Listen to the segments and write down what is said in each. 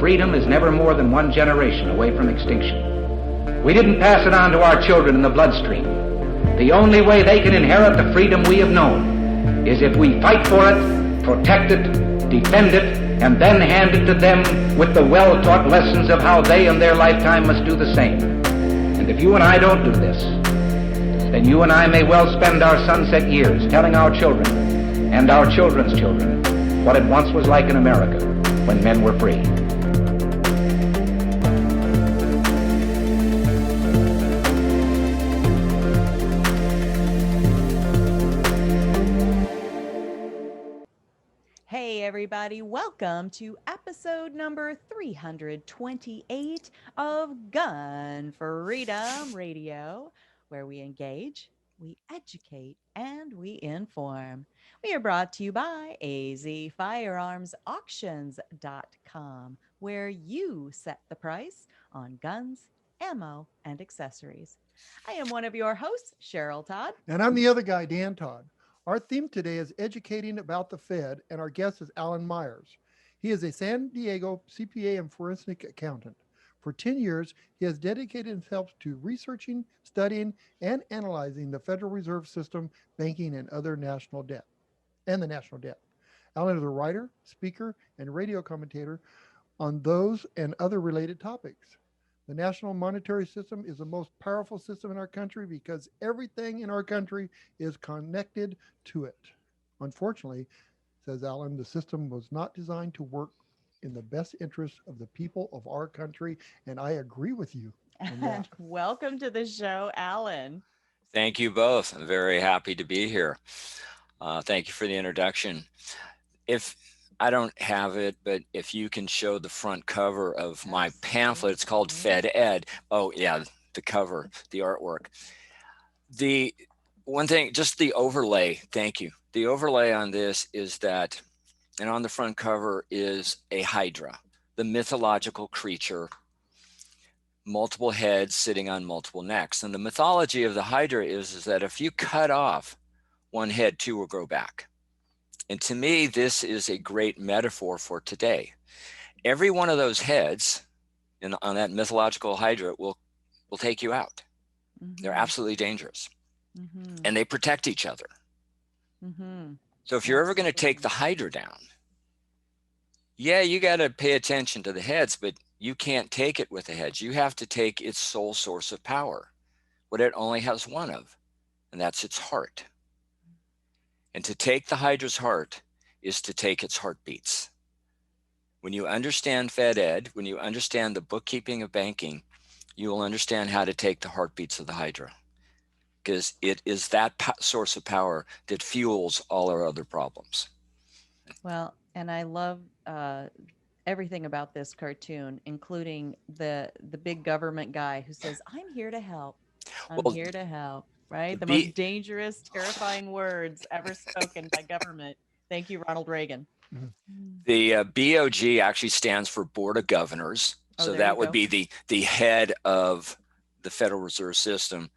freedom is never more than one generation away from extinction. We didn't pass it on to our children in the bloodstream. The only way they can inherit the freedom we have known is if we fight for it, protect it, defend it, and then hand it to them with the well-taught lessons of how they in their lifetime must do the same. And if you and I don't do this, then you and I may well spend our sunset years telling our children and our children's children what it once was like in America when men were free. Hey everybody, welcome to episode number 328 of Gun Freedom Radio, where we engage, we educate, and we inform. We are brought to you by azfirearmsauctions.com, where you set the price on guns, ammo, and accessories. I am one of your hosts, Cheryl Todd. And I'm the other guy, Dan Todd. Our theme today is educating about the Fed, and our guest is Alan Myers. He is a San Diego CPA and forensic accountant. For 10 years, he has dedicated himself to researching, studying, and analyzing the Federal Reserve System, banking, and other national debt, and the national debt. Alan is a writer, speaker, and radio commentator on those and other related topics. The national monetary system is the most powerful system in our country because everything in our country is connected to it. Unfortunately, says Alan, the system was not designed to work in the best interest of the people of our country, and I agree with you on that. Welcome to the show, Alan. Thank you both. I'm very happy to be here. Thank you for the introduction. If I don't have it, but if you can show the front cover of my pamphlet, it's called Fed Ed. Oh yeah, the cover, the artwork. The one thing, just the overlay, thank you. The overlay on this is that, and on the front cover is a hydra, the mythological creature, multiple heads sitting on multiple necks. And the mythology of the hydra is that if you cut off one head, two will grow back. And to me, this is a great metaphor for today. Every one of those heads on that mythological hydra will take you out. Mm-hmm. They're absolutely dangerous. Mm-hmm. And they protect each other. Mm-hmm. So if you're ever going to take the hydra down, yeah, you got to pay attention to the heads, but you can't take it with the heads. You have to take its sole source of power, what it only has one of, and that's its heart. And to take the hydra's heart is to take its heartbeats. When you understand Fed Ed, when you understand the bookkeeping of banking, you will understand how to take the heartbeats of the hydra, because it is that source of power that fuels all our other problems. Well, and I love everything about this cartoon, including the big government guy who says, "I'm here to help. I'm here to help." Right? The most dangerous, terrifying words ever spoken by government. Thank you, Ronald Reagan. The BOG actually stands for Board of Governors. So that would be the head of the Federal Reserve System.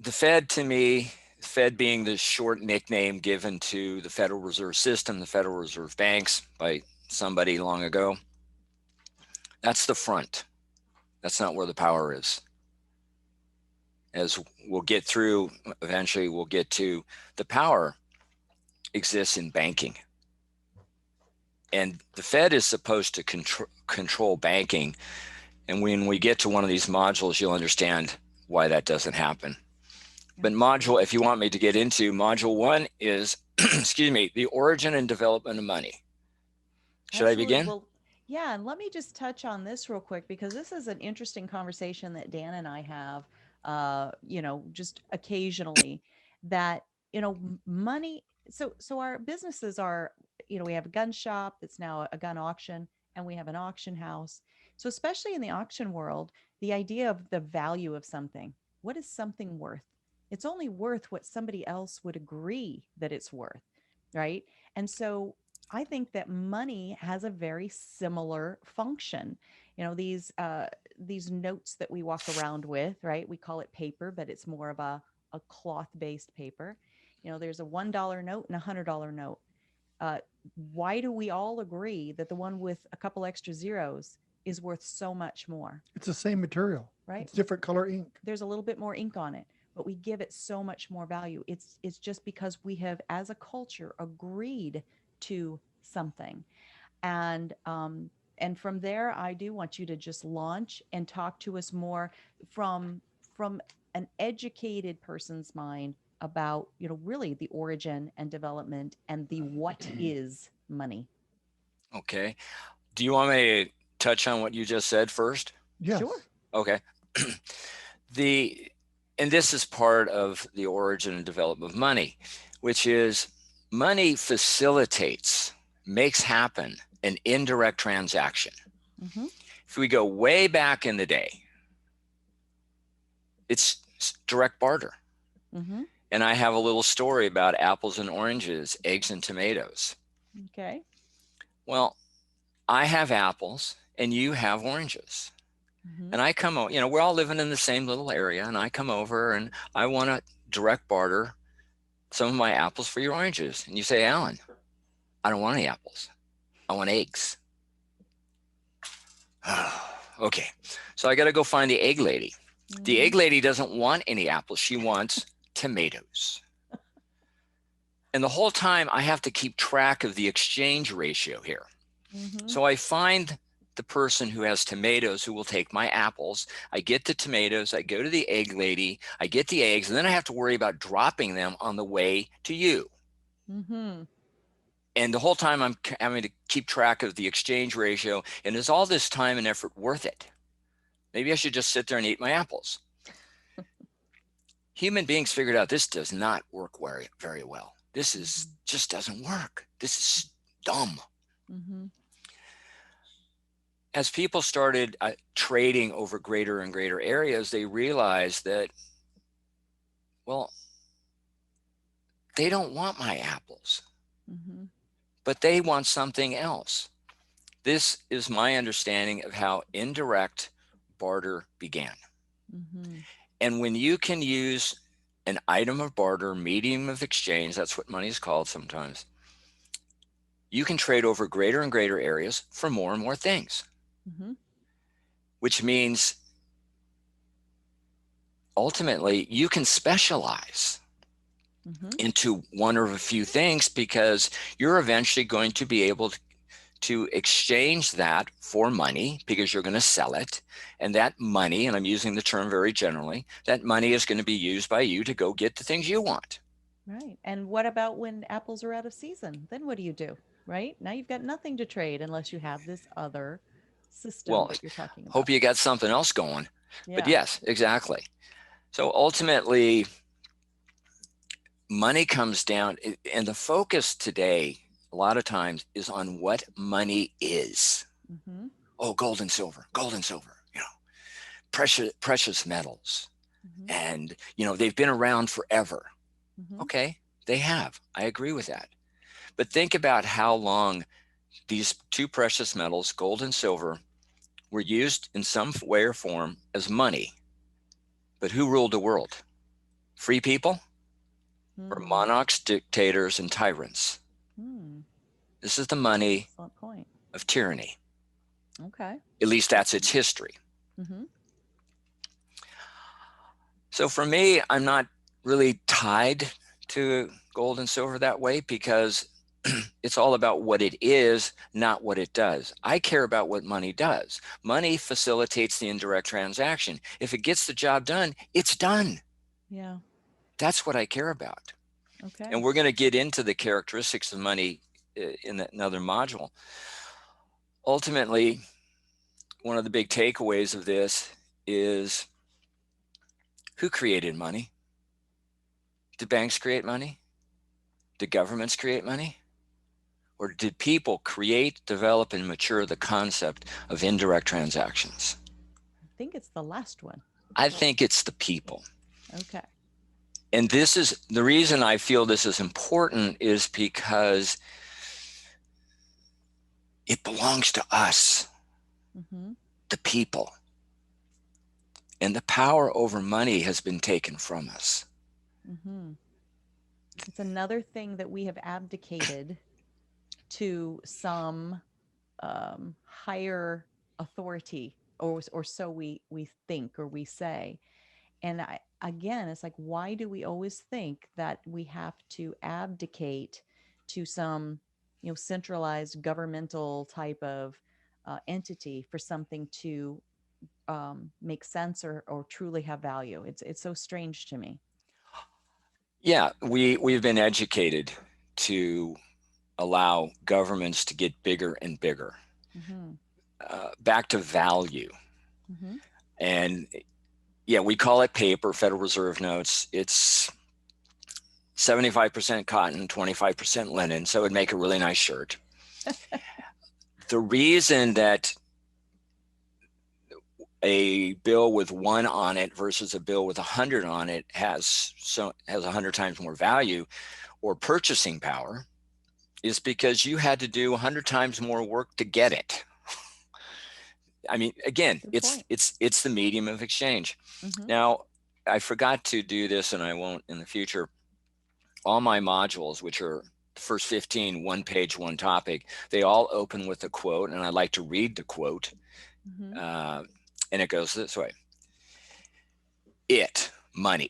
The Fed, to me, Fed being the short nickname given to the Federal Reserve System, the Federal Reserve Banks by somebody long ago, that's the front. That's not where the power is. As we'll get through, eventually we'll get to the power exists in banking. And the Fed is supposed to control banking. And when we get to one of these modules, you'll understand why that doesn't happen. But if you want me to get into, module 1 is, excuse me, the origin and development of money. Should I begin? Well, yeah, and let me just touch on this real quick, because this is an interesting conversation that Dan and I have, just occasionally, that, money. So our businesses are, we have a gun shop that's now a gun auction, and we have an auction house. So especially in the auction world, the idea of the value of something, what is something worth? It's only worth what somebody else would agree that it's worth, right? And so I think that money has a very similar function. These notes that we walk around with, right? We call it paper, but it's more of a cloth-based paper. There's a $1 note and a $100 note. why do we all agree that the one with a couple extra zeros is worth so much more? It's the same material, right? It's different color ink. There's a little bit more ink on it, but we give it so much more value. It's just because we have, as a culture, agreed to something. And from there, I do want you to just launch and talk to us more from an educated person's mind about, really the origin and development and the what is money. Okay. Do you want me to touch on what you just said first? Yes. Sure. Okay. And this is part of the origin and development of money, which is money facilitates, makes happen an indirect transaction. Mm-hmm. If we go way back in the day, it's direct barter. Mm-hmm. And I have a little story about apples and oranges, eggs and tomatoes. Okay. Well, I have apples and you have oranges. Mm-hmm. And I come over, we're all living in the same little area, and I come over and I want to direct barter some of my apples for your oranges. And you say, Alan, I don't want any apples. I want eggs. Okay. So I got to go find the egg lady. Mm-hmm. The egg lady doesn't want any apples. She wants tomatoes. And the whole time I have to keep track of the exchange ratio here. Mm-hmm. So I find the person who has tomatoes who will take my apples. I get the tomatoes, I go to the egg lady, I get the eggs, and then I have to worry about dropping them on the way to you. Mm-hmm. And the whole time I'm having to keep track of the exchange ratio. And is all this time and effort worth it? Maybe I should just sit there and eat my apples. Human beings figured out this does not work very, very well. This is just doesn't work. This is dumb. Mm-hmm. As people started trading over greater and greater areas, they realized that, well, they don't want my apples, Mm-hmm. but they want something else. This is my understanding of how indirect barter began. Mm-hmm. And when you can use an item of barter, medium of exchange, that's what money is called sometimes, you can trade over greater and greater areas for more and more things. Mm-hmm. Which means ultimately you can specialize Mm-hmm. into one or a few things, because you're eventually going to be able to exchange that for money, because you're going to sell it. And that money, and I'm using the term very generally, that money is going to be used by you to go get the things you want. Right. And what about when apples are out of season? Then what do? Right? Now you've got nothing to trade unless you have this other system Well, that you're talking about. hope you got something else going. Yeah. But yes, exactly. So ultimately, money comes down, and the focus today, a lot of times, is on what money is. Mm-hmm. Oh, gold and silver, precious metals. Mm-hmm. And, they've been around forever. Mm-hmm. Okay, they have. I agree with that. But think about how long these two precious metals, gold and silver, were used in some way or form as money. But who ruled the world? Free people? Or Mm-hmm. monarchs, dictators, and tyrants? Mm. This is the money Excellent point. of tyranny. Okay. At least that's its history. Mm-hmm. So for me, I'm not really tied to gold and silver that way, because it's all about what it is, not what it does. I care about what money does. Money facilitates the indirect transaction. If it gets the job done, it's done. Yeah. That's what I care about. Okay. And we're going to get into the characteristics of money in another module. Ultimately, one of the big takeaways of this is, who created money? Did banks create money? Did governments create money? Or did people create, develop, and mature the concept of indirect transactions? I think it's the last one. I think it's the people. Okay. And this is the reason I feel this is important, is because it belongs to us, Mm-hmm. the people. And the power over money has been taken from us. Mm-hmm. It's another thing that we have abdicated to some higher authority, or so we think or we say. And again, it's like, why do we always think that we have to abdicate to some, centralized governmental type of entity for something to make sense, or truly have value? It's so strange to me. Yeah, we've been educated to allow governments to get bigger and bigger. Mm-hmm. Back to value. Mm-hmm. And yeah, we call it paper, Federal Reserve notes. It's 75% cotton, 25% linen, so it would make a really nice shirt. The reason that a bill with 1 on it versus a bill with 100 on it has 100 times more value or purchasing power is because you had to do 100 times more work to get it. I mean, again, it's the medium of exchange. Mm-hmm. Now, I forgot to do this, and I won't in the future. All my modules, which are the first 15, one page, one topic, they all open with a quote, and I like to read the quote. Mm-hmm. And it goes this way. Money,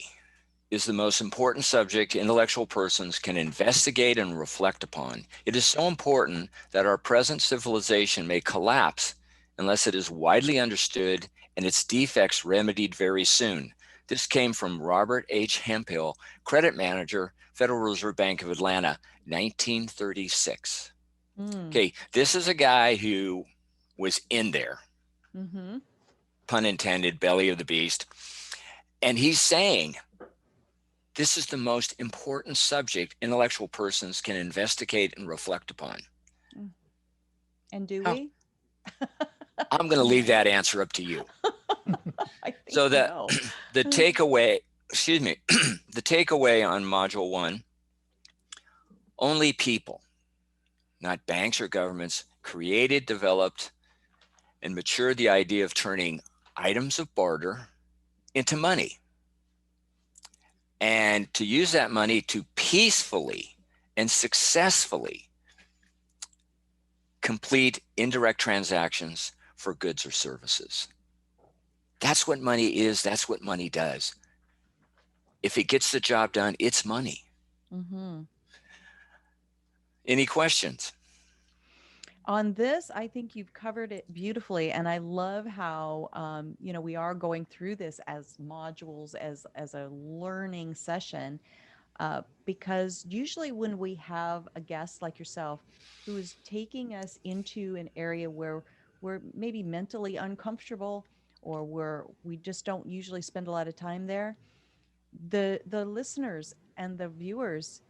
is the most important subject intellectual persons can investigate and reflect upon. It is so important that our present civilization may collapse unless it is widely understood and its defects remedied very soon. This came from Robert H. Hemphill, credit manager, Federal Reserve Bank of Atlanta, 1936. Okay, this is a guy who was in there. Mm-hmm. Pun intended, belly of the beast. And he's saying, this is the most important subject intellectual persons can investigate and reflect upon. And do we? I'm going to leave that answer up to you. I think So that no. the takeaway, the takeaway on module 1, only people, not banks or governments, created, developed, and matured the idea of turning items of barter into money, and to use that money to peacefully and successfully complete indirect transactions for goods or services. That's what money is. That's what money does. If it gets the job done, it's money. Mm-hmm. Any questions? On this, I think you've covered it beautifully, and I love how we are going through this as modules, as a learning session, because usually when we have a guest like yourself who is taking us into an area where we're maybe mentally uncomfortable, or we just don't usually spend a lot of time there, the listeners and the viewers,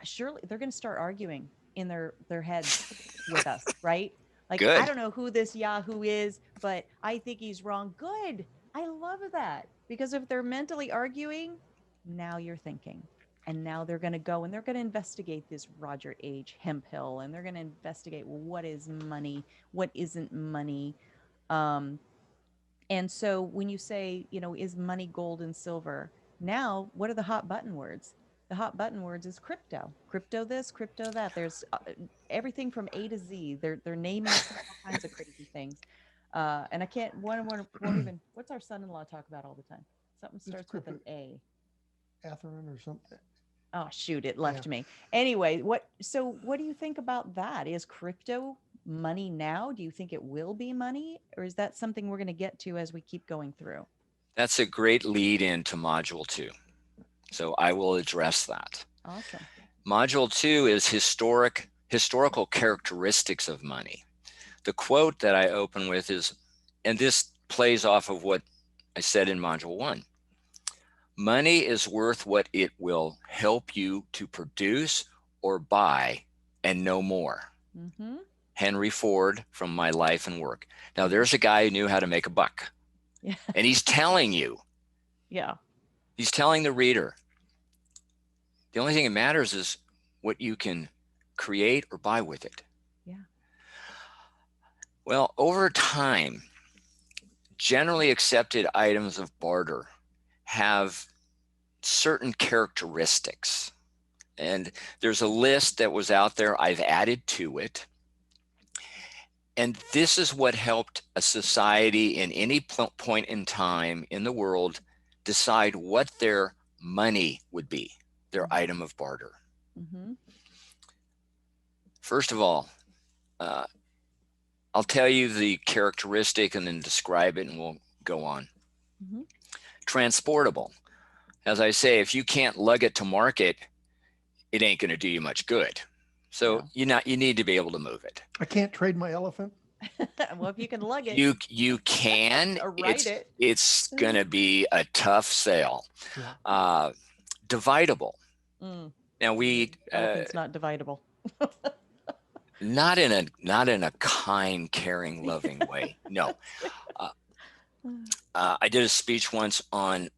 surely they're going to start arguing in their heads with us, right? Like, Good. I don't know who this Yahoo is, but I think he's wrong. Good. I love that, because if they're mentally arguing, now you're thinking, and now they're going to go and they're going to investigate this Roger H. Hemphill, and they're going to investigate, well, what is money, what isn't money. And so when you say, is money gold and silver? Now, what are the hot button words? The hot button words is crypto this, crypto that. There's everything from A to Z. They're naming all kinds of crazy things. And I can't, won't even, what's our son-in-law talk about all the time? Something starts with an A. Atherin or something. Oh, shoot, it left me. Anyway, what do you think about that? Is crypto money now? Do you think it will be money? Or is that something we're going to get to as we keep going through? That's a great lead into module 2. So I will address that. Awesome. Module 2 is historical characteristics of money. The quote that I open with is, and this plays off of what I said in module 1. Money is worth what it will help you to produce or buy, and no more. Mm-hmm. Henry Ford from My Life and Work. Now, there's a guy who knew how to make a buck. Yeah. And he's telling you. Yeah. He's telling the reader. The only thing that matters is what you can create or buy with it. Yeah. Well, over time, generally accepted items of barter have certain characteristics And there's a list that was out there. I've added to it. And this is what helped a society in any point in time in the world decide what their money would be, their item of barter. Mm-hmm. First of all, I'll tell you the characteristic and then describe it and we'll go on. Mm-hmm. Transportable. As I say, if you can't lug it to market, it ain't going to do you much good. So No. you need to be able to move it. I can't trade my elephant. Well, if you can lug it, You can. or ride it. It's going to be a tough sale. Yeah. Dividable. Mm. Now Elephant's not dividable. not in a kind, caring, loving way. No. I did a speech once on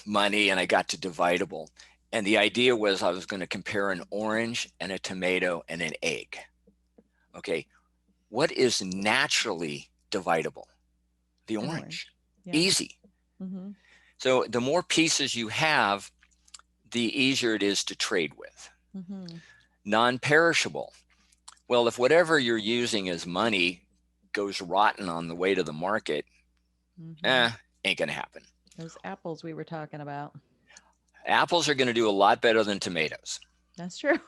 money and I got to dividable. And the idea was I was going to compare an orange and a tomato and an egg. Okay. What is naturally dividable? The orange. Yeah. Easy. Mm-hmm. So the more pieces you have, the easier it is to trade with. Mm-hmm. Non-perishable. Well, if whatever you're using as money goes rotten on the way to the market, Mm-hmm. Ain't going to happen. Those apples we were talking about. Apples are going to do a lot better than tomatoes. That's true.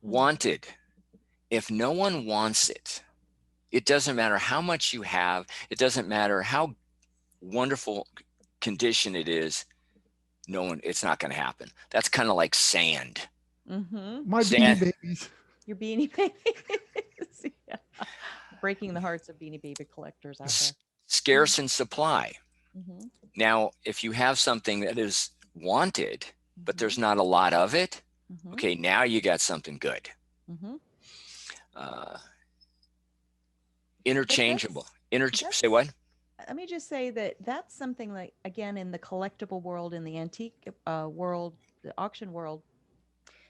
Wanted. If no one wants it, it doesn't matter how much you have. It doesn't matter how wonderful condition it is. It's not going to happen. That's kind of like sand. Mm-hmm. My Sand. Beanie Babies. Your Beanie Babies. Yeah. Breaking the hearts of Beanie Baby collectors out there. Scarce in supply. Mm-hmm. Now, if you have something that is wanted, but there's not a lot of it, Mm-hmm. okay, now you got something good. Mm-hmm. Interchangeable. that's- Say what? Let me just say that that's something like, again, in the collectible world, in the antique world, the auction world,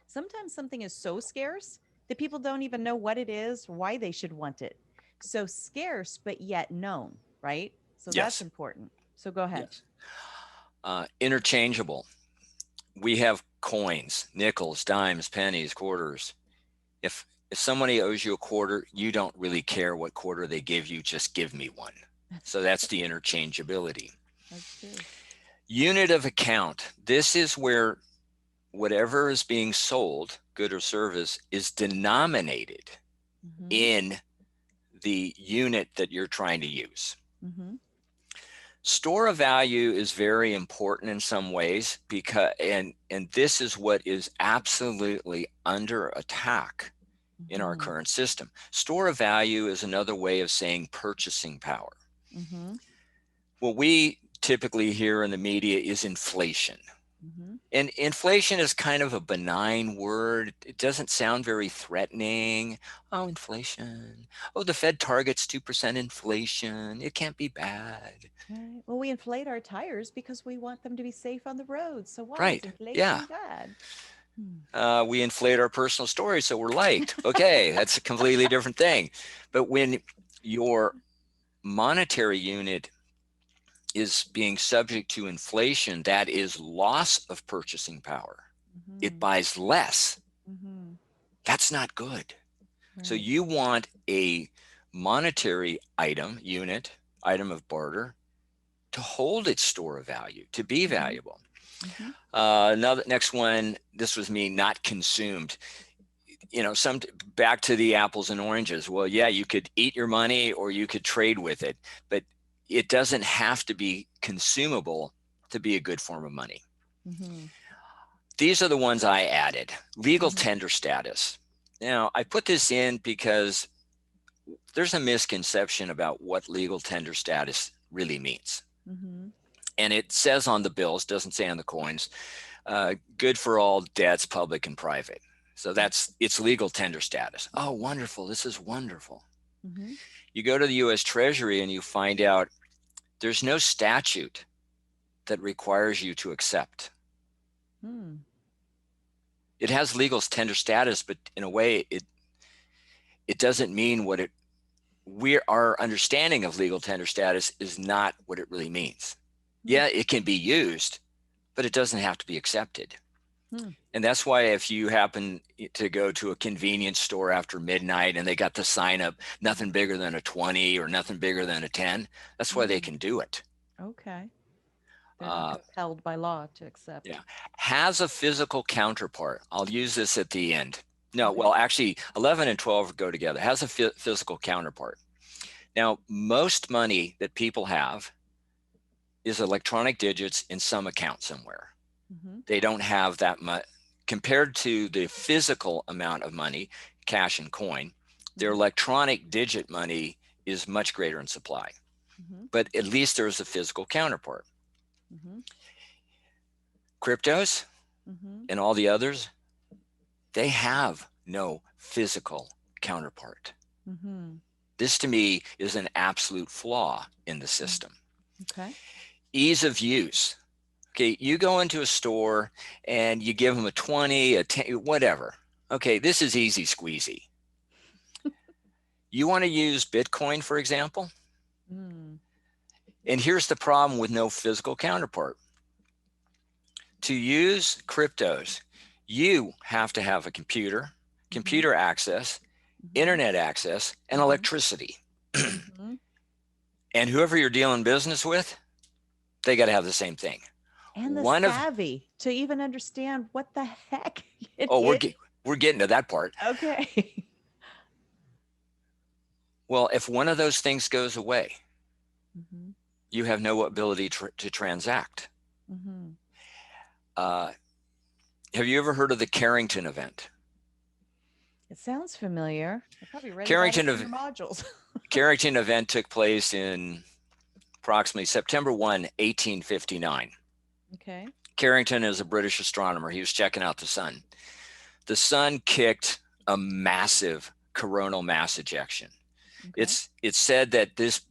sometimes something is so scarce that people don't even know what it is, why they should want it. So scarce, but yet known, right? So Yes. that's important. So go ahead. Yes. Interchangeable. We have coins, nickels, dimes, pennies, quarters. If somebody owes you a quarter, you don't really care what quarter they give you, just give me one. So that's the interchangeability. That's true. Unit of account. This is where whatever is being sold, good or service, is denominated Mm-hmm. in the unit that you're trying to use. Mm-hmm. Store of value is very important in some ways because and this is what is absolutely under attack in our Mm-hmm. current system. Store of value is another way of saying purchasing power. Mm-hmm. What we typically hear in the media is inflation. Mm-hmm. And inflation is kind of a benign word. It doesn't sound very threatening. Oh, inflation. Oh, the Fed targets 2% inflation. It can't be bad. Right. Well, we inflate our tires because we want them to be safe on the road. So why Right. is inflation Yeah. bad? We inflate our personal stories so we're liked. Okay, that's a completely different thing. But when your monetary unit is being subject to inflation, that is loss of purchasing power. Mm-hmm. It buys less. Mm-hmm. That's not good. So Right. you want a monetary item of barter to hold its store of value, to be valuable. Mm-hmm. Next one, this was me, not consumed. Back to the apples and oranges. Well, yeah, you could eat your money or you could trade with it, but it doesn't have to be consumable to be a good form of money. Mm-hmm. These are the ones I added. Legal Mhm. tender status. Now, I put this in because there's a misconception about what legal tender status really means. Mm-hmm. And it says on the bills, doesn't say on the coins, good for all debts, public and private. So it's legal tender status. Oh, wonderful. This is wonderful. Mm-hmm. You go to the US Treasury and you find out there's no statute that requires you to accept. Mm. It has legal tender status, but in a way, it doesn't mean what our understanding of legal tender status is not what it really means. Yeah, it can be used, but it doesn't have to be accepted. Hmm. And that's why if you happen to go to a convenience store after midnight and they got the sign up, nothing bigger than a 20 or nothing bigger than a 10, that's why they can do it. Okay. They're not compelled by law to accept. Yeah. Has a physical counterpart. I'll use this at the end. No, Okay. well, actually, 11 and 12 go together. Has a physical counterpart. Now, most money that people have is electronic digits in some account somewhere. Mm-hmm. They don't have that much compared to the physical amount of money, cash and coin. Their electronic digit money is much greater in supply, but at least there's a physical counterpart. Cryptos and all the others, they have no physical counterpart. This to me is an absolute flaw in the system. Okay. Ease of use. Okay, you go into a store and you give them a 20, a 10, whatever. Okay, this is easy squeezy. You want to use Bitcoin, for example? And here's the problem with no physical counterpart. To use cryptos, you have to have a computer access, internet access, and electricity. And whoever you're dealing business with, they got to have the same thing. And the savvy to even understand what the heck it is. We're getting to that part. Okay. Well, if one of those things goes away, you have no ability to transact. Have you ever heard of the Carrington event? It sounds familiar. I probably read Carrington about it in your modules. Carrington event took place in approximately September 1, 1859. Okay. Carrington is a British astronomer. He was checking out the sun. The sun kicked a massive coronal mass ejection. Okay. It's said that this,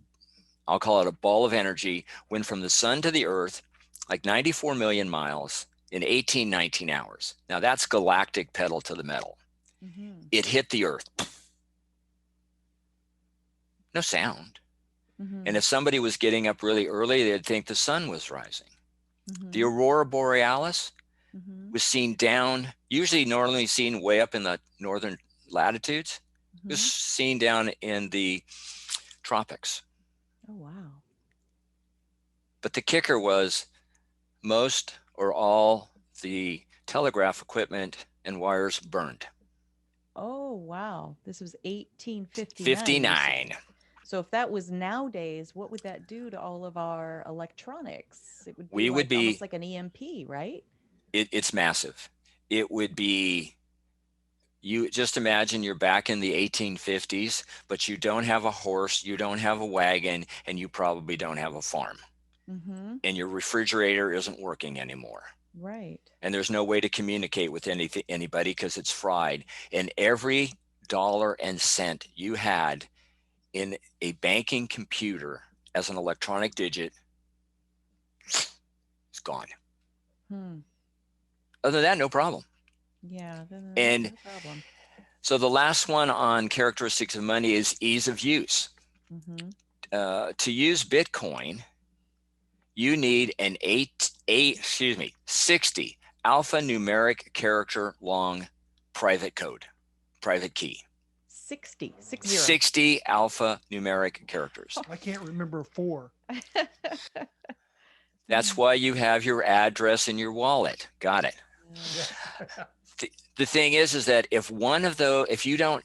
I'll call it a ball of energy, went from the sun to the earth like 94 million miles in 19 hours. Now that's galactic pedal to the metal. It hit the earth. No sound. And if somebody was getting up really early, they'd think the sun was rising. The aurora borealis was seen down, usually normally seen way up in the northern latitudes. It was seen down in the tropics. Oh, wow. But the kicker was most or all the telegraph equipment and wires burned. Oh, wow. This was 1859. 59. So if that was nowadays, what would that do to all of our electronics? It would be, almost like an EMP, right? It's massive. It would be, you just imagine you're back in the 1850s, but you don't have a horse, you don't have a wagon, and you probably don't have a farm. And your refrigerator isn't working anymore. Right. And there's no way to communicate with anybody because it's fried. And every dollar and cent you had in a banking computer as an electronic digit, it's gone. Other than that, no problem. Yeah. And no problem. So the last one on characteristics of money is ease of use. To use Bitcoin, you need an 60 alphanumeric character long private code, private key. 60 alphanumeric characters. I can't remember 4. That's why you have your address in your wallet. Got it. The thing is that if one of those, if you don't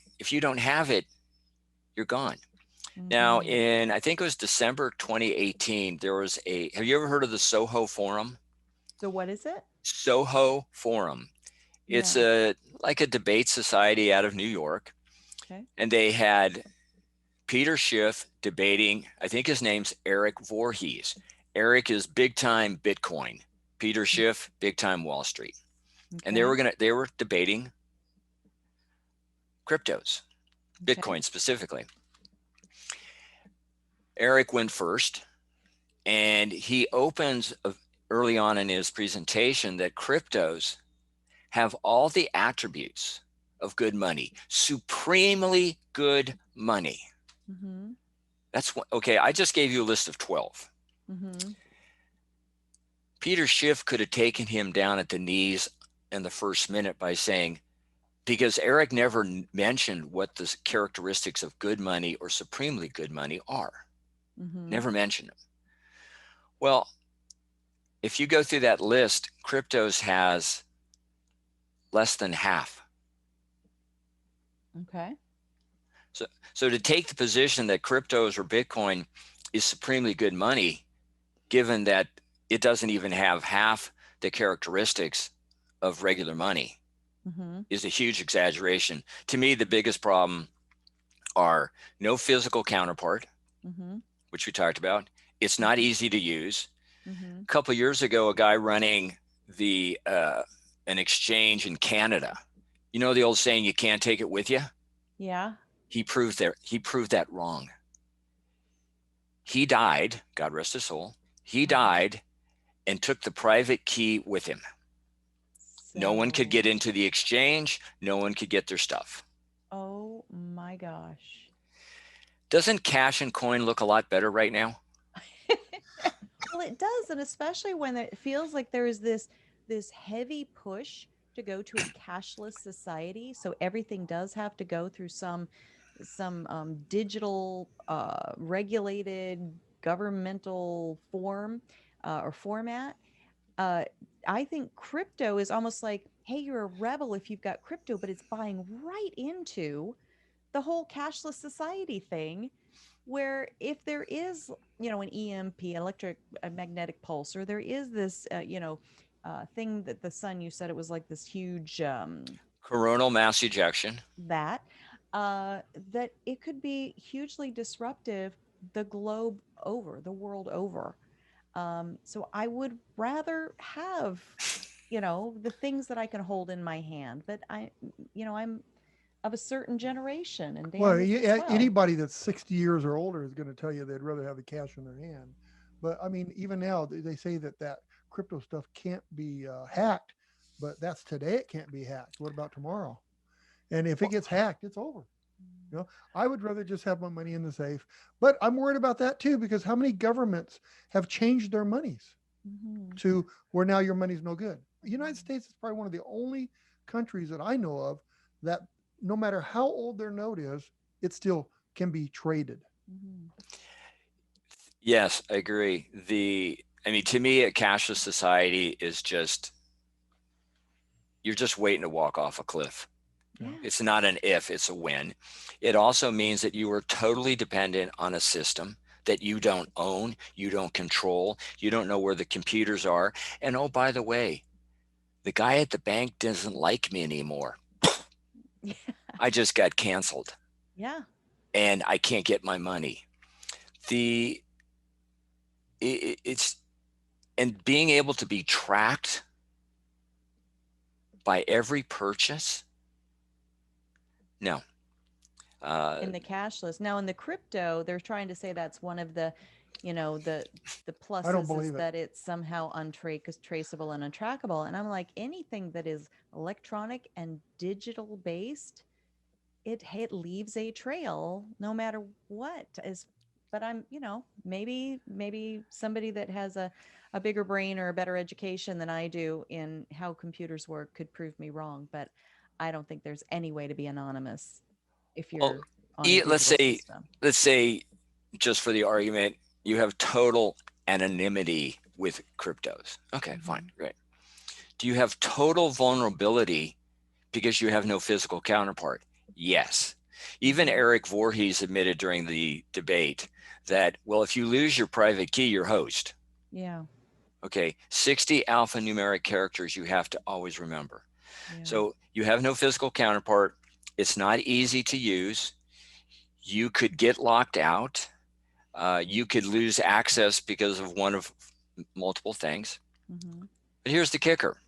have it, you're gone. Now, in I think it was December 2018, there was have you ever heard of the Soho Forum? So what is it? Soho Forum. It's like a debate society out of New York. Okay. And they had Peter Schiff debating, I think his name's Eric Voorhees. Eric is big time Bitcoin. Peter Schiff, big time Wall Street. Okay. And they were debating cryptos, Bitcoin specifically. Eric went first, and he opens early on in his presentation that cryptos have all the attributes of good money, supremely good money. That's what, okay, I just gave you a list of 12. Peter Schiff could have taken him down at the knees in the first minute by saying, because Eric never mentioned what the characteristics of good money or supremely good money are. Mm-hmm. Never mentioned them. Well, if you go through that list, cryptos has less than half. Okay. So to take the position that cryptos or Bitcoin is supremely good money, given that it doesn't even have half the characteristics of regular money, Mm-hmm. is a huge exaggeration. To me, the biggest problem are no physical counterpart, Mm-hmm. which we talked about. It's not easy to use. Mm-hmm. A couple of years ago, a guy running the an exchange in Canada, you know the old saying, you can't take it with you? Yeah. He proved that wrong. He died, God rest his soul. He died and took the private key with him. No one could get into the exchange. No one could get their stuff. Oh my gosh. Doesn't cash and coin look a lot better right now? Well, it does, and especially when it feels like there is this heavy push to go to a cashless society. So everything does have to go through some digital regulated governmental form or format. uh, I think crypto is almost like, hey, you're a rebel if you've got crypto, but it's buying right into the whole cashless society thing, where if there is, an EMP, electric magnetic pulse, or there is this, thing that the sun, you said it was like this huge, Coronal mass ejection. that, uh, that it could be hugely disruptive the globe over, the world over. So I would rather have, the things that I can hold in my hand. But I'm of a certain generation, and Dan Well, is as well. anybody that's 60 years or older is going to tell you they'd rather have the cash in their hand. But I mean, even now they say that crypto stuff can't be hacked, but that's today. It can't be hacked. What about tomorrow? And if it gets hacked, it's over. I would rather just have my money in the safe, but I'm worried about that too, because how many governments have changed their monies to where now your money's no good? The United States is probably one of the only countries that I know of that no matter how old their note is, it still can be traded. Yes, I agree. To me, a cashless society is just, you're just waiting to walk off a cliff. Yeah. It's not an if, it's a when. It also means that you are totally dependent on a system that you don't own, you don't control, you don't know where the computers are. And oh, by the way, the guy at the bank doesn't like me anymore. Yeah. I just got canceled. Yeah. And I can't get my money. It's and being able to be tracked by every purchase. No. In the cashless. Now in the crypto, they're trying to say that's one of the, the pluses is that it's somehow traceable and untrackable. And I'm like, anything that is electronic and digital based, it leaves a trail no matter what is. But I'm, maybe somebody that has a bigger brain or a better education than I do in how computers work could prove me wrong. But I don't think there's any way to be anonymous if you're on a digital system. Let's say, just for the argument, you have total anonymity with cryptos. Okay, fine, great. Do you have total vulnerability because you have no physical counterpart? Yes. Even Eric Voorhees admitted during the debate that, well, if you lose your private key, you're host. Yeah. Okay, 60 alphanumeric characters you have to always remember. Yeah. So you have no physical counterpart. It's not easy to use. You could get locked out. You could lose access because of one of multiple things. But here's the kicker.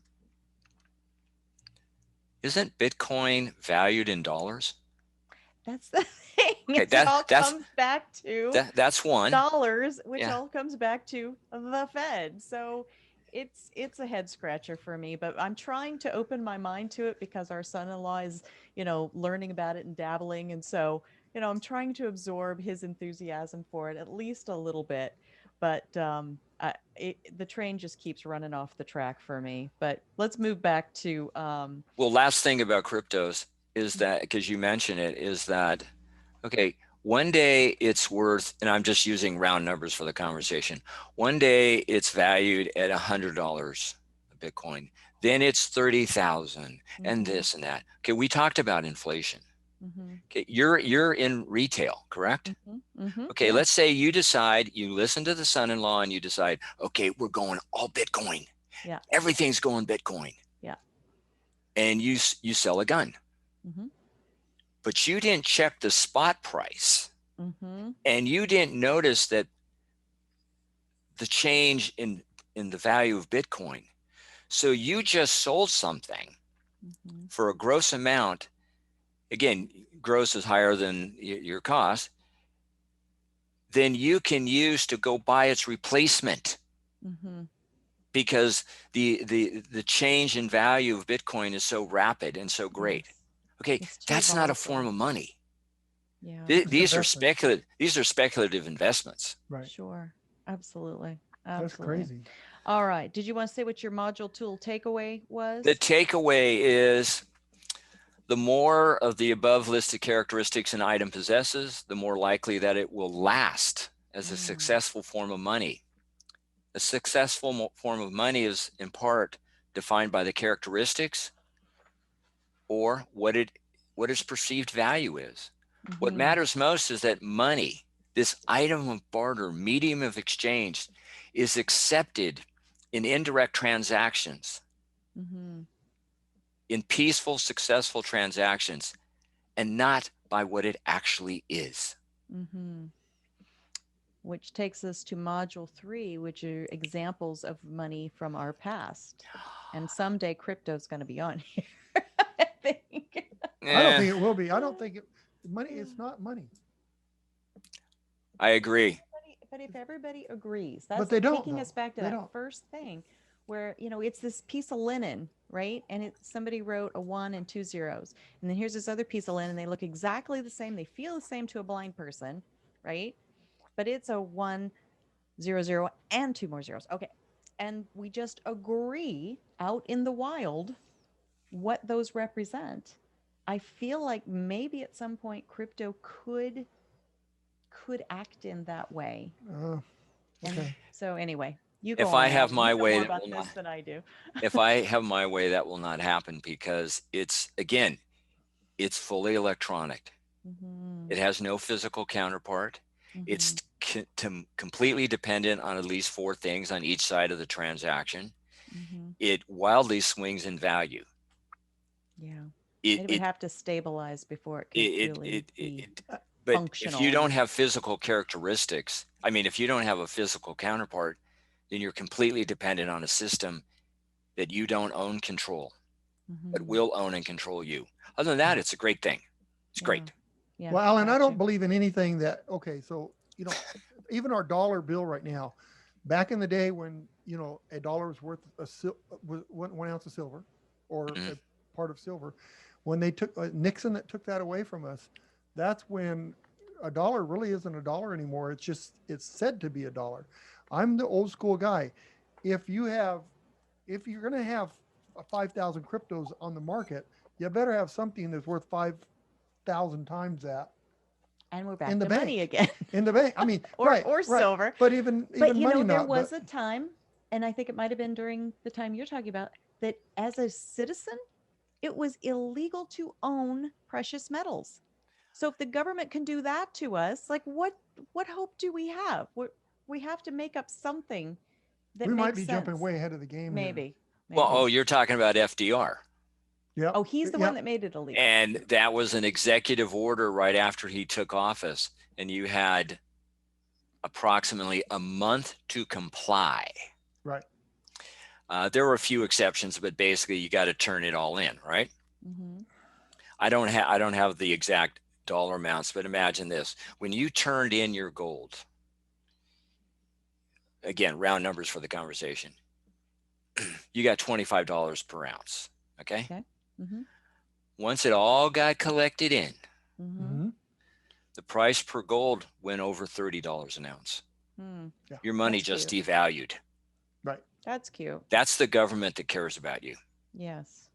Isn't Bitcoin valued in dollars? That's the thing. Okay, It all comes back to that's one. dollars, which all comes back to the Fed. So it's a head scratcher for me, but I'm trying to open my mind to it because our son-in-law is, learning about it and dabbling. And so, I'm trying to absorb his enthusiasm for it at least a little bit. but the train just keeps running off the track for me. But let's move back to well, last thing about cryptos is that, because you mentioned it, is that, okay, one day it's worth, and I'm just using round numbers for the conversation, one day it's valued at $100 a Bitcoin, then it's 30,000 and this and that. Okay, we talked about inflation. Okay, you're in retail, correct? Okay, let's say you decide, you listen to the son-in-law and you decide, okay, we're going all Bitcoin. Yeah. Everything's going Bitcoin. Yeah. And you sell a gun. But you didn't check the spot price. And you didn't notice that the change in the value of Bitcoin. So you just sold something for a gross amount. Again, gross is higher than your cost. Then you can use to go buy its replacement, because the change in value of Bitcoin is so rapid and so great. Okay, that's not a form of money. Yeah, these are speculative. These are speculative investments. Right. Sure. Absolutely. That's crazy. All right. Did you want to say what your module tool takeaway was? The takeaway is, the more of the above listed characteristics an item possesses, the more likely that it will last as a successful form of money. A successful form of money is in part defined by the characteristics or what its perceived value is. What matters most is that money, this item of barter, medium of exchange, is accepted in indirect transactions, in peaceful, successful transactions, and not by what it actually is. Which takes us to module 3, which are examples of money from our past. And someday crypto is going to be on here, I think. I don't think it will be. I don't think money is not money. I agree. But if everybody agrees, that's but they don't, taking us back to they that don't. first thing where, it's this piece of linen, right? And somebody wrote a 1 and 2 zeros. And then here's this other piece of linen. They look exactly the same. They feel the same to a blind person, right? But it's a 1, 0, 0, and 2 more zeros. Okay. And we just agree out in the wild what those represent. I feel like maybe at some point crypto could act in that way. Okay. And so anyway, you go If on, I have Alan. my You know way, more that about will this not. than I do. If I have my way, that will not happen, because it's, again, it's fully electronic. It has no physical counterpart. It's completely dependent on at least 4 things on each side of the transaction. It wildly swings in value. Yeah. It would have to stabilize before it could really be but functional. if you don't have physical characteristics, I mean, if you don't have a physical counterpart, then you're completely dependent on a system that you don't own control, but will own and control you. Other than that, it's a great thing. It's great. Yeah. Well, Alan, I don't believe in anything that, so, even our dollar bill right now, back in the day when, a dollar was worth 1 ounce of silver, or a part of silver, when they took Nixon, that took that away from us, that's when a dollar really isn't a dollar anymore. It's said to be a dollar. I'm the old school guy. If you're going to have 5,000 cryptos on the market, you better have something that's worth 5,000 times that. And we're back in the to bank. money again. In the bank. I mean, or silver. But even money there not. was a time, and I think it might have been during the time you're talking about, that as a citizen, it was illegal to own precious metals. So if the government can do that to us, like what hope do we have? We have to make up something that we makes might be sense. jumping way ahead of the game. Maybe. Well, you're talking about FDR. Yeah. Oh, he's the one that made it illegal. And that was an executive order right after he took office. And you had approximately a month to comply. Right. There were a few exceptions, but basically you got to turn it all in, right? I don't have the exact dollar amounts, but imagine this. When you turned in your gold, again, round numbers for the conversation, you got $25 per ounce. Okay. Once it all got collected in, the price per gold went over $30 an ounce. Your money That's just cute. devalued. Right. That's cute. That's the government that cares about you. Yes,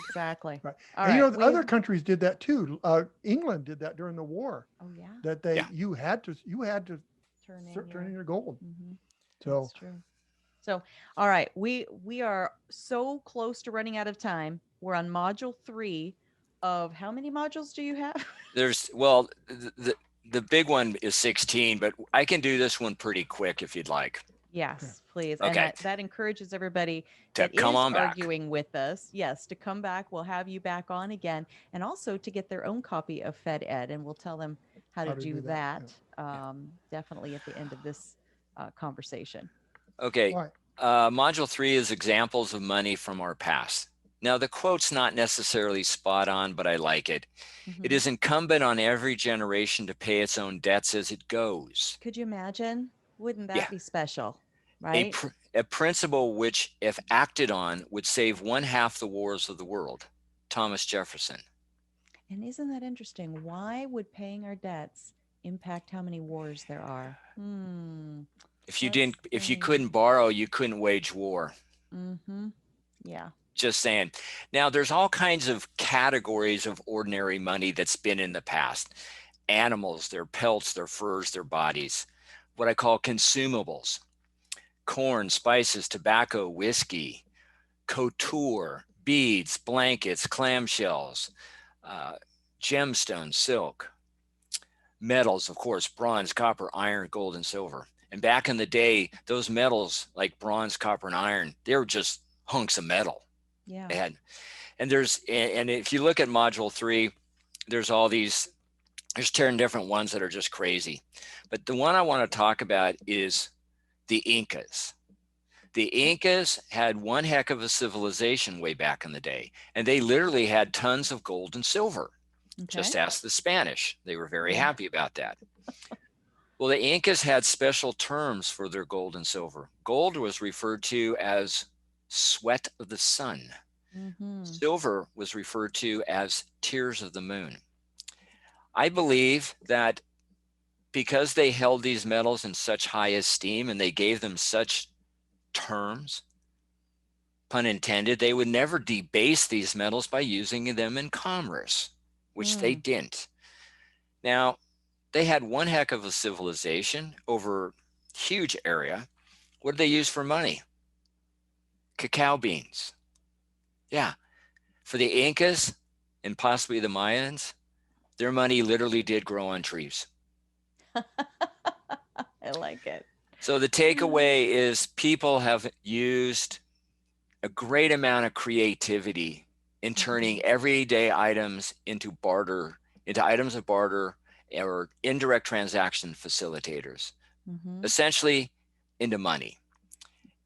exactly. Right. All And right. other countries did that too. England did that during the war. Oh yeah. That Yeah. you had to Turn turn in in your gold. Mhm. So That's true. So, all right, we are so close to running out of time. We're on module 3 of how many modules do you have? Well, the big one is 16, but I can do this one pretty quick if you'd like. Yes, please. And Okay. that encourages everybody To that come is on back. arguing with us, yes, to come back. We'll have you back on again, and also to get their own copy of Fed Ed, and we'll tell them how to do that. Definitely at the end of this conversation. Okay. all right. Module 3 is examples of money from our past. Now, the quote's not necessarily spot on, but I like it. It is incumbent on every generation to pay its own debts as it goes. Could you imagine? Wouldn't that Yeah. be special? A, Right? a principle which, if acted on, would save 1/2 the wars of the world. Thomas Jefferson. And isn't that interesting? Why would paying our debts impact how many wars there are? If you Let's if you see. couldn't borrow, you couldn't wage war. Yeah. Just saying. Now, there's all kinds of categories of ordinary money that's been in the past. Animals, their pelts, their furs, their bodies. What I call consumables. Corn, spices, tobacco, whiskey, couture, beads, blankets, clamshells, gemstones, silk. Metals, of course, bronze, copper, iron, gold, and silver. And back in the day, those metals like bronze, copper, and iron, they were just hunks of metal. Yeah. They had, and if you look at module 3, there's 10 different ones that are just crazy. But the one I want to talk about is the Incas. The Incas had one heck of a civilization way back in the day, and they literally had tons of gold and silver. Just ask the Spanish. They were very happy about that. Well, the Incas had special terms for their gold and silver. Gold was referred to as sweat of the sun. Silver was referred to as tears of the moon. I believe that because they held these metals in such high esteem and they gave them such terms, pun intended, they would never debase these metals by using them in commerce, which they didn't. Now, they had one heck of a civilization over a huge area. What did they use for money? Cacao beans. Yeah. For the Incas and possibly the Mayans, their money literally did grow on trees. I like it. So the takeaway is people have used a great amount of creativity in turning everyday items into items of barter or indirect transaction facilitators, essentially into money.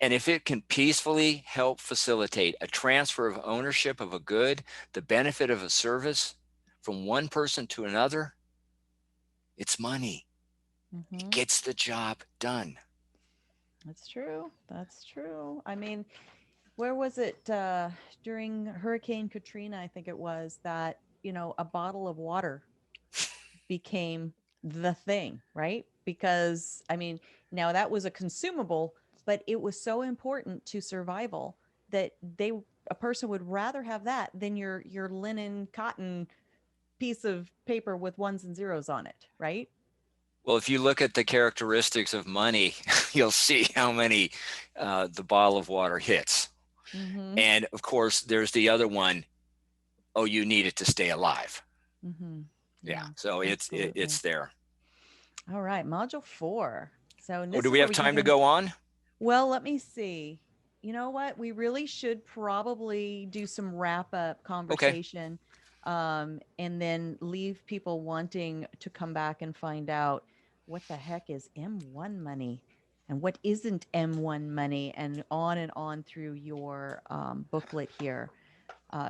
And if it can peacefully help facilitate a transfer of ownership of a good, the benefit of a service from one person to another, it's money. It gets the job done. That's true. That's true. I mean, where was it during Hurricane Katrina? I think it was that, a bottle of water became the thing, right? Because, I mean, now that was a consumable, but it was so important to survival that a person would rather have that than your linen cotton piece of paper with ones and zeros on it, right? Well, if you look at the characteristics of money, you'll see how many the bottle of water hits. And of course, there's the other one. Oh, you need it to stay alive. Yeah. So it's there. All right. Module 4. So do we have time to go on? Well, let me see. You know what? We really should probably do some wrap up conversation and then leave people wanting to come back and find out what the heck is M1 money and what isn't M1 money, and on through your booklet here.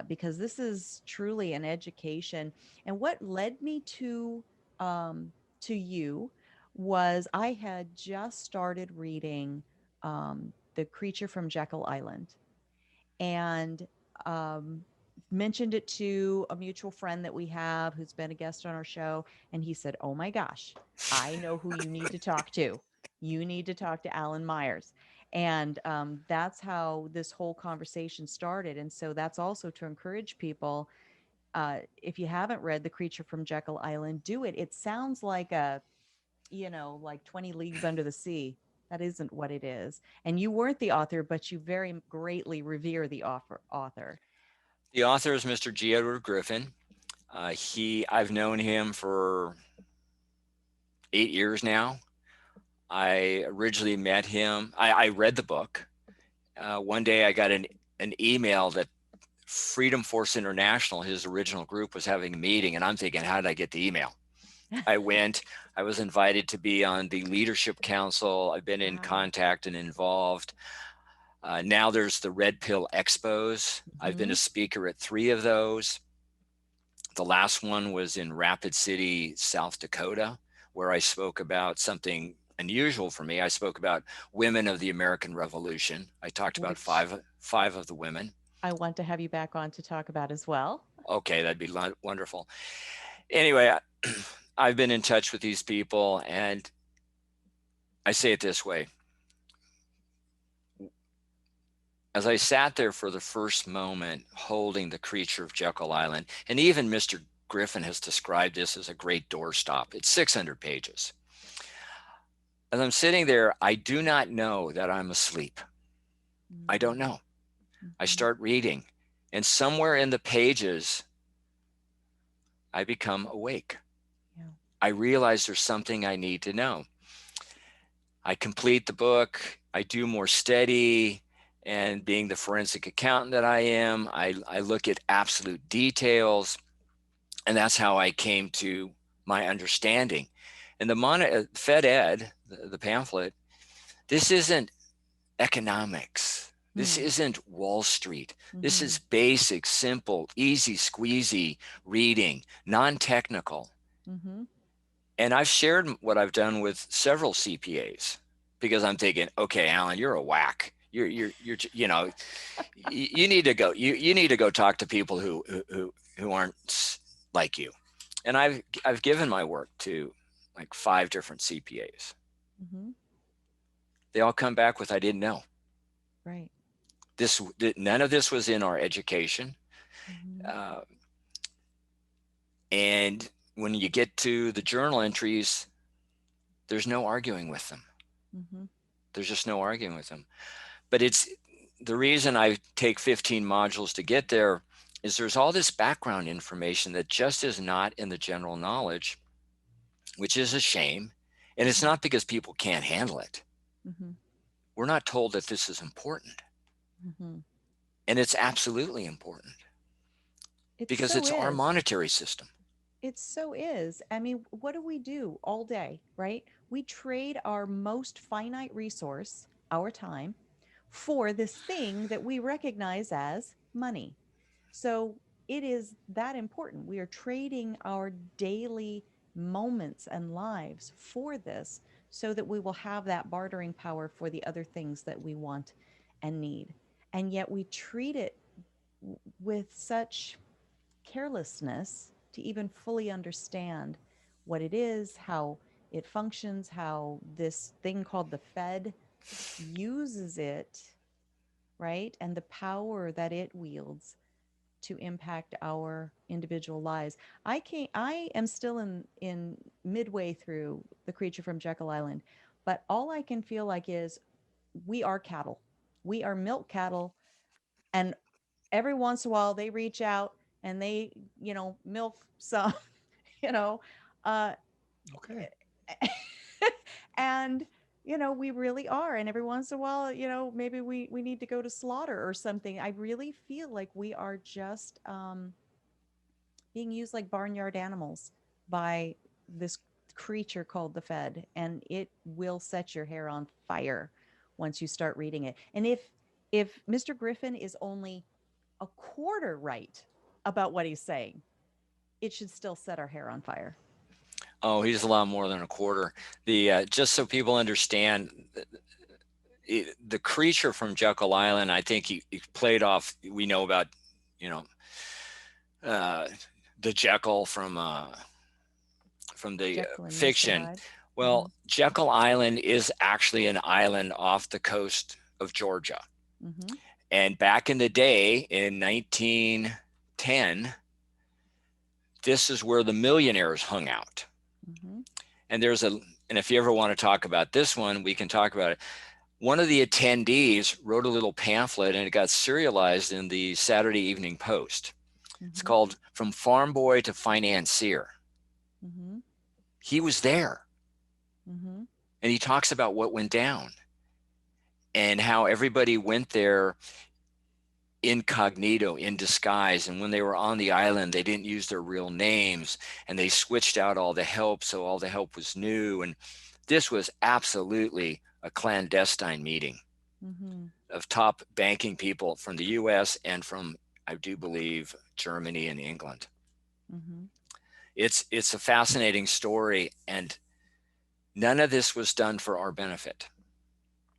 Because this is truly an education. And what led me to you was I had just started reading The Creature from Jekyll Island, and mentioned it to a mutual friend that we have who's been a guest on our show. And he said, "Oh my gosh, I know who you need to talk to." you need to talk to Alan Myers. And that's how this whole conversation started. And so that's also to encourage people. If you haven't read The Creature from Jekyll Island, do it. It sounds like like 20 Leagues Under the Sea. That isn't what it is. And you weren't the author, but you very greatly revere the author. The author is Mr. G. Edward Griffin. I've known him for 8 years now. I originally met him. I read the book. One day I got an email that Freedom Force International, his original group, was having a meeting, and I'm thinking, how did I get the email? I went. I was invited to be on the Leadership Council. I've been in contact and involved. Now there's the Red Pill Expos. I've been a speaker at 3 of those. The last one was in Rapid City, South Dakota, where I spoke about something unusual for me. I spoke about women of the American Revolution. I talked about five of the women. I want to have you back on to talk about as well. Okay, that'd be wonderful. Anyway, I've been in touch with these people, and I say it this way. As I sat there for the first moment holding The Creature of Jekyll Island, and even Mr. Griffin has described this as a great doorstop. It's 600 pages. As I'm sitting there, I do not know that I'm asleep. I don't know. I start reading, and somewhere in the pages, I become awake. Yeah. I realize there's something I need to know. I complete the book. I do more study, and being the forensic accountant that I am, I look at absolute details, and that's how I came to my understanding. And the Fed Ed, the pamphlet, this isn't economics. This isn't Wall Street. This is basic, simple, easy squeezy reading, non-technical. And I've shared what I've done with several CPAs, because I'm thinking, okay, Alan, you're a whack. You're you need to go. You need to go talk to people who aren't like you. And I've given my work to like 5 different CPAs. They all come back with, I didn't know. Right. None of this was in our education. And when you get to the journal entries, there's no arguing with them. There's just no arguing with them. But it's the reason I take 15 modules to get there is there's all this background information that just is not in the general knowledge, which is a shame. And it's not because people can't handle it. We're not told that this is important. And it's absolutely important because it's our monetary system. It so is. I mean, what do we do all day, right? We trade our most finite resource, our time, for this thing that we recognize as money. So it is that important. We are trading our daily moments and lives for this so that we will have that bartering power for the other things that we want and need. And yet we treat it with such carelessness to even fully understand what it is, how it functions, how this thing called the Fed uses it, right? And the power that it wields to impact our individual lives. I am still in midway through The Creature from Jekyll Island, but all I can feel like is we are cattle. We are milk cattle. And every once in a while they reach out and they, milk some, Okay. and, we really are. And every once in a while, maybe we need to go to slaughter or something. I really feel like we are just being used like barnyard animals by this creature called the Fed. And it will set your hair on fire once you start reading it. And if Mr. Griffin is only a quarter right about what he's saying, it should still set our hair on fire. Oh, he's a lot more than a quarter. Just so people understand, the creature from Jekyll Island, I think he played off. We know about, the Jekyll from the fiction. Well, Jekyll Island is actually an island off the coast of Georgia. Mm-hmm. And back in the day, in 1910, this is where the millionaires hung out. Mm-hmm. And and if you ever want to talk about this one, we can talk about it. One of the attendees wrote a little pamphlet and it got serialized in the Saturday Evening Post. It's called From Farm Boy to Financier. Mm-hmm. He was there. Mm-hmm. And he talks about what went down and how everybody went there incognito, in disguise. And when they were on the island, they didn't use their real names and they switched out all the help. So all the help was new. And this was absolutely a clandestine meeting of top banking people from the US and from, I do believe, Germany and England. It's a fascinating story, and none of this was done for our benefit.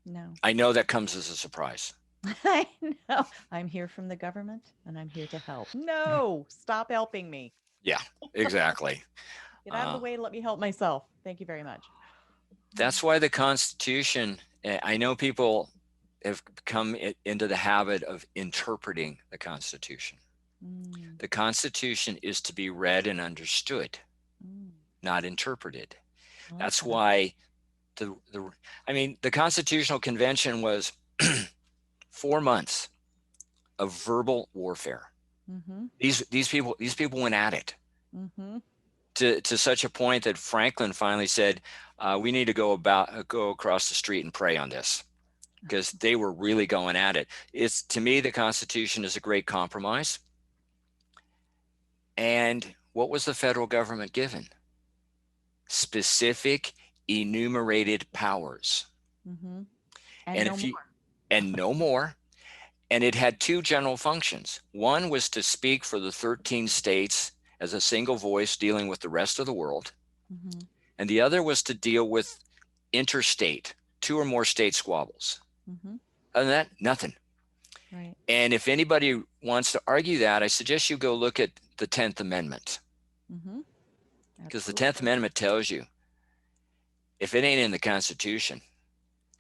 No. I know that comes as a surprise. I know. I'm here from the government and I'm here to help. No, stop helping me. Yeah, exactly. Get out of the way and let me help myself. Thank you very much. That's why the Constitution, I know people have come into the habit of interpreting the Constitution. The Constitution is to be read and understood, not interpreted. That's why the Constitutional Convention was 4 months of verbal warfare. These people went at it to such a point that Franklin finally said, "We need to go across the street and pray on this," because they were really going at it. To me, the Constitution is a great compromise. And what was the federal government given? Specific enumerated powers. And no more. And it had two general functions. One was to speak for the 13 states as a single voice dealing with the rest of the world. And the other was to deal with interstate, 2 or more state squabbles. Other than that, nothing. Right. And if anybody wants to argue that, I suggest you go look at the 10th Amendment. Because the 10th Amendment tells you, if it ain't in the Constitution,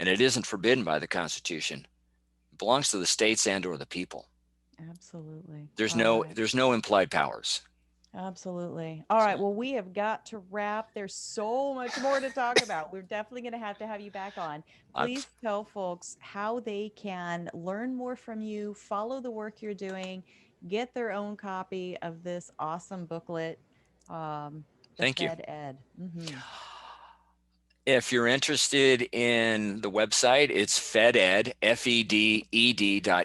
and it isn't forbidden by the Constitution, it belongs to the states and or the people. Absolutely. There's no implied powers. Absolutely. All right. Well, we have got to wrap. There's so much more to talk about. We're definitely going to have you back on. Please tell folks how they can learn more from you, follow the work you're doing, get their own copy of this awesome booklet. Thank you. Fed Ed. If you're interested in the website, it's FedEd, FEDED.us.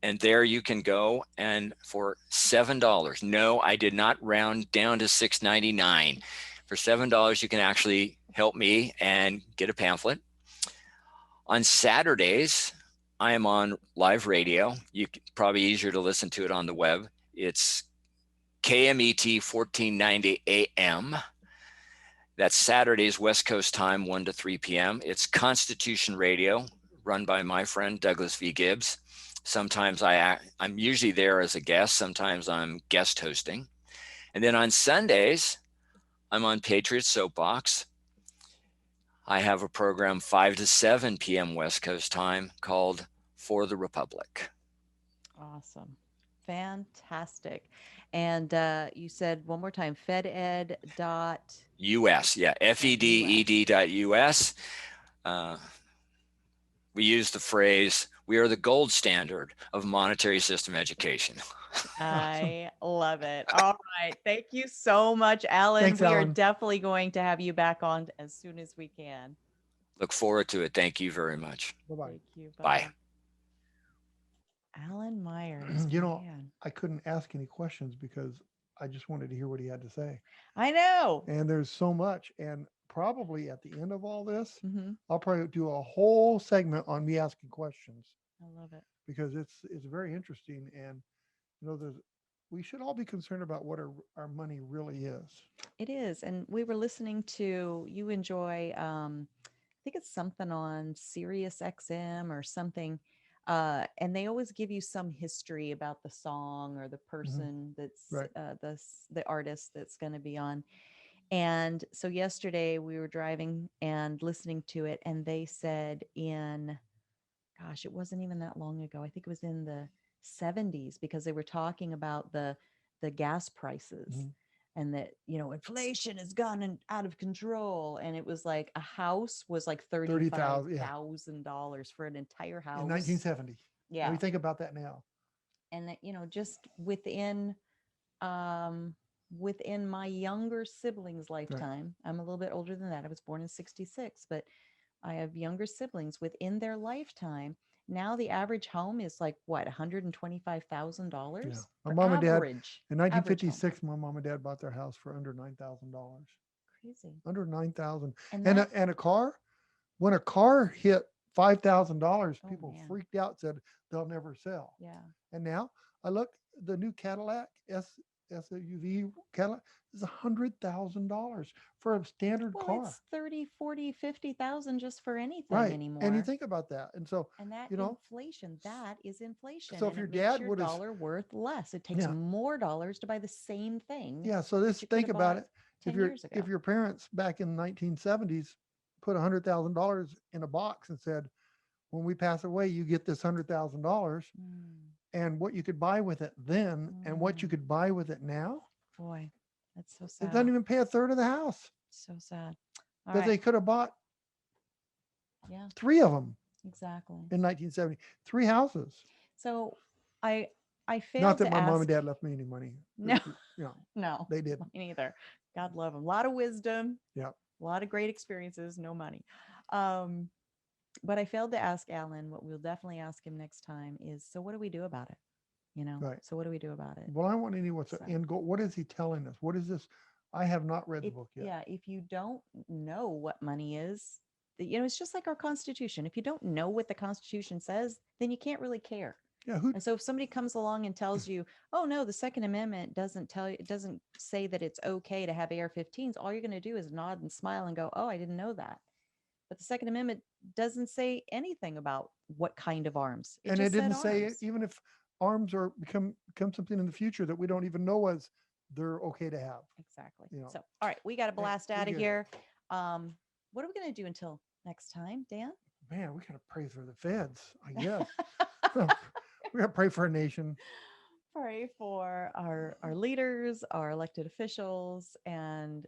And there you can go, and for $7, no, I did not round down to $6.99. For $7, you can actually help me and get a pamphlet. On Saturdays, I am on live radio. Probably easier to listen to it on the web. It's KMET 1490 AM. That's Saturdays, West Coast time, 1 to 3 p.m. It's Constitution Radio, run by my friend Douglas V. Gibbs. Sometimes I'm usually there as a guest. Sometimes I'm guest hosting. And then on Sundays, I'm on Patriot Soapbox. I have a program 5 to 7 p.m. West Coast time called For the Republic. Awesome. Fantastic. And you said one more time, FedEd.us. Yeah, FEDED.us. We use the phrase, we are the gold standard of monetary system education. I love it. All right. Thank you so much, Alan. Thanks, we are Alan. definitely going to have you back on as soon as we can. Look forward to it. Thank you very much. Bye-bye. Thank you. Bye. Alan Myers. Man. I couldn't ask any questions because I just wanted to hear what he had to say. I know. And there's so much. And probably at the end of all this, Mm-hmm. I'll probably do a whole segment on me asking questions. I love it. Because it's very interesting. And, we should all be concerned about what our money really is. It is. And we were listening to, you enjoy, I think it's something on Sirius XM or something. And they always give you some history about the song or the person that's Right. the artist that's going to be on. And so yesterday we were driving and listening to it, and they said gosh, it wasn't even that long ago. I think it was in the 70s, because they were talking about the gas prices, Mhm. and that, inflation has gone out of control. And it was like a house was like $30,000, yeah, $35,000 for an entire in house. 1970. Yeah. We think about that now. And that, just within my younger siblings' lifetime, I'm a little bit older than that. I was born in 66, but I have younger siblings. Within their lifetime, now the average home is like what, $125,000? Yeah. My mom and dad, Average. in Average home. 1956, my mom and dad bought their house for under $9,000. Crazy. Under $9,000. And And that, and a car, when a car hit $5,000, Oh, people man. freaked out, said they'll never sell. yeah. And now I look, the new Cadillac SUV Cadillac is $100,000 for a standard Well, car. it's 30, 40, 50,000 just for anything Right. anymore. And you think about that. And so, And that you know, inflation, that is inflation. so if and your it makes dad your would've- dollar worth less. It takes Yeah. more dollars to buy the same thing. yeah. So this, you could think have about bought it. 10 If years ago. your parents back in the 1970s put $100,000 in a box and said, when we pass away, you get this $100,000, Mm, and what you could buy with it then and what you Mm. could buy with it now, boy, that's so it sad. doesn't even pay a third of the house So sad. All that right. they could have bought Yeah, 3 of them exactly. in 1970. 3 houses. So I failed Not that to my mom ask. and dad left me any money. No. You know, No, they didn't. me neither. God love them. A lot of wisdom. Yep. A lot of great experiences. No money. But I failed to ask Alan. What we'll definitely ask him next time is, so what do we do about it? Right. So what do we do about it? Well, I want to know what's the So- end goal. What is he telling us? What is this? I have not read the book yet. Yeah, if you don't know what money is, it's just like our Constitution. If you don't know what the Constitution says, then you can't really care. Yeah. And so if somebody comes along and tells you, oh no, the Second Amendment doesn't say that it's okay to have AR-15s, all you're going to do is nod and smile and go, oh, I didn't know that. But the Second Amendment doesn't say anything about what kind of arms. And just it didn't said say arms. even if arms are become something in the future that we don't even know as they're okay to have. Exactly. you know. So, all right, we got to blast we out of get it. here. What are we going to do until next time, Dan? Man, we gotta pray for the feds, I guess. We gotta pray for our nation. Pray for our leaders, our elected officials, and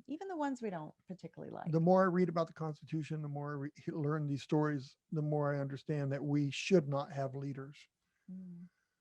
even the ones we don't particularly like. The more I read about the Constitution, the more I learn these stories, the more I understand that we should not have leaders,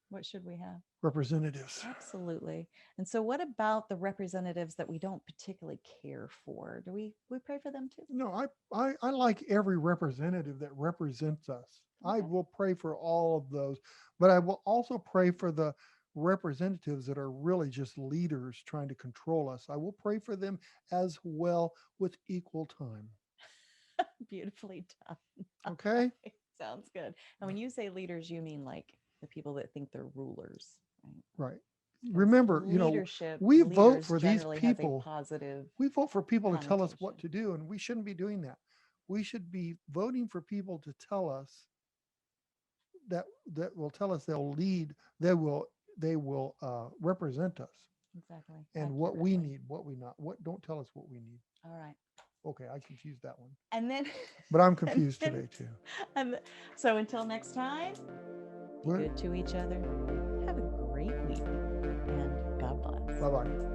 What should we have? representatives. Absolutely. And so what about the representatives that we don't particularly care for? Do we pray for them too? No, I like every representative that represents us. I Okay. will pray for all of those, but I will also pray for the representatives that are really just leaders trying to control us. I will pray for them as well with equal time. Beautifully done. Okay? Sounds good. And when you say leaders, you mean like the people that think they're rulers, right? Right. Remember, Leadership, we vote leaders for these generally has a people. positive. We vote for people to tell us what to connotation. do, and we shouldn't be doing that. We should be voting for people to tell us that will tell us they'll lead, they will represent us Exactly. and what we accurately. need, what we not, what don't tell us what we need. All right. Okay, I confused that one, And then, but I'm confused then- today too. so until next time, be What? good to each other. Have a great week, and God bless. Bye bye.